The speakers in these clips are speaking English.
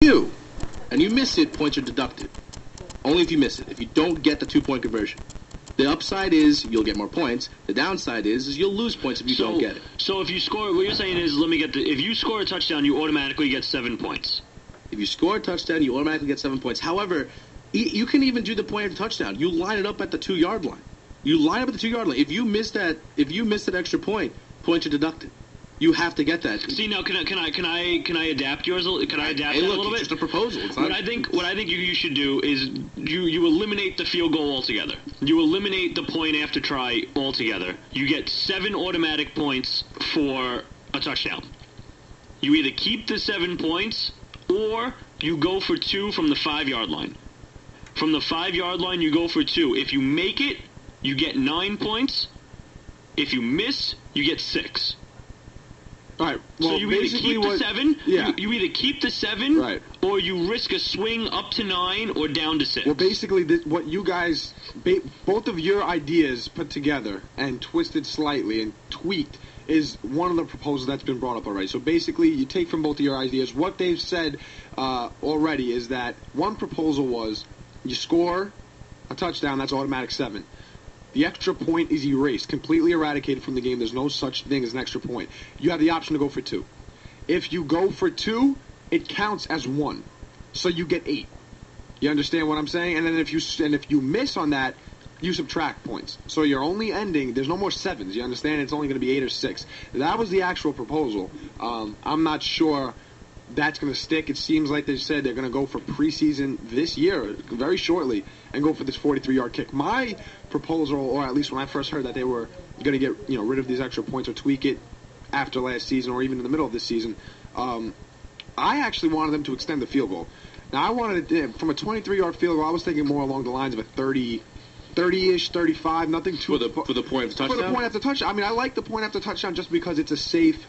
you, and you miss it, points are deducted. Only if you miss it. If you don't get the 2-point conversion. The upside is you'll get more points. The downside is you'll lose points if you don't get it. So if you score, what you're saying is, if you score a touchdown, you automatically get 7 points. If you score a touchdown, you automatically get 7 points. However, you can even do the point after touchdown. You line it up at the 2-yard line. You line up at the 2-yard line. If you miss that extra point, points are deducted. You have to get that. See, now can I adapt yours? Can I adapt that a little bit? It's just a proposal. What I think you should do is you eliminate the field goal altogether. You eliminate the point after try altogether. You get 7 automatic points for a touchdown. You either keep the 7 points or you go for 2 from the 5-yard line. From the 5-yard line, you go for 2. If you make it, you get 9 points. If you miss, you get 6. All right. Well, so you either keep the 7, yeah. you either keep the 7, right, or you risk a swing up to 9 or down to 6. Well, basically, what you guys, both of your ideas put together and twisted slightly and tweaked is one of the proposals that's been brought up already. So basically, you take from both of your ideas. What they've said already is that one proposal was you score a touchdown, that's automatic 7. The extra point is erased, completely eradicated from the game. There's no such thing as an extra point. You have the option to go for 2. If you go for 2, it counts as 1. So you get 8. You understand what I'm saying? And then if you miss on that, you subtract points. So you're only ending, there's no more 7s. You understand? It's only going to be 8 or 6. That was the actual proposal. I'm not sure that's going to stick. It seems like they said they're going to go for preseason this year, very shortly, and go for this 43-yard kick. My proposal, or at least when I first heard that they were going to get rid of these extra points or tweak it after last season or even in the middle of this season, I actually wanted them to extend the field goal. Now, I wanted it from a 23-yard field goal. I was thinking more along the lines of a 30-ish, 35, nothing too... For the point after touchdown? For the point after touchdown. I mean, I like the point after touchdown just because it's a safe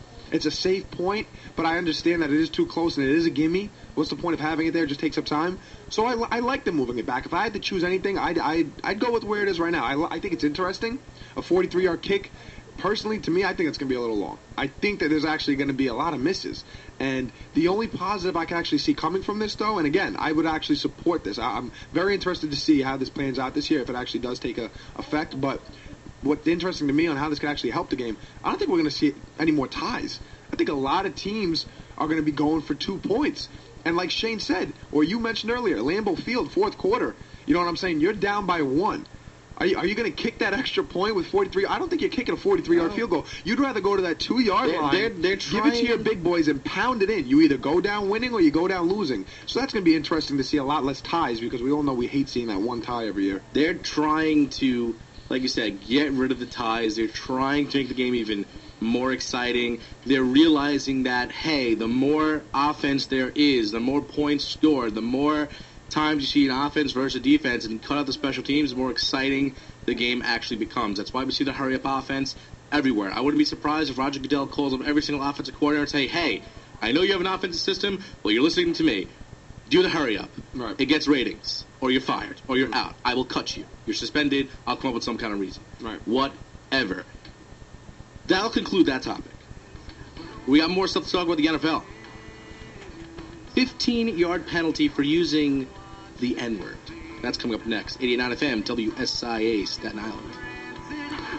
point, but I understand that it is too close and it is a gimme. What's the point of having it there? It just takes up time. So I like them moving it back. If I had to choose anything, I'd go with where it is right now. I think it's interesting. A 43-yard kick, personally, to me, I think it's going to be a little long. I think that there's actually going to be a lot of misses. And the only positive I can actually see coming from this, though, and again, I would actually support this. I'm very interested to see how this plans out this year, if it actually does take effect. But what's interesting to me on how this can actually help the game, I don't think we're going to see any more ties. I think a lot of teams are going to be going for 2 points. And like Shane said, or you mentioned earlier, Lambeau Field, 4th quarter, you know what I'm saying? You're down by 1. Are you going to kick that extra point with 43? I don't think you're kicking a 43-yard field goal. You'd rather go to that 2-yard line, they're give it to your big boys, and pound it in. You either go down winning or you go down losing. So that's going to be interesting to see a lot less ties because we all know we hate seeing that one tie every year. They're trying to, like you said, get rid of the ties. They're trying to make the game even more exciting. They're realizing that, hey, the more offense there is, the more points scored, the more times you see an offense versus a defense and cut out the special teams, the more exciting the game actually becomes. That's why we see the hurry-up offense everywhere. I wouldn't be surprised if Roger Goodell calls up every single offensive coordinator and say, hey, I know you have an offensive system, well, you're listening to me. Do the hurry-up. Right. It gets ratings. Or you're fired. Or you're out. I will cut you. You're suspended. I'll come up with some kind of reason. Right. Whatever. That'll conclude that topic. We got more stuff to talk about the NFL. 15-yard penalty for using the N-word. That's coming up next. 88.9 FM, WSIA, Staten Island.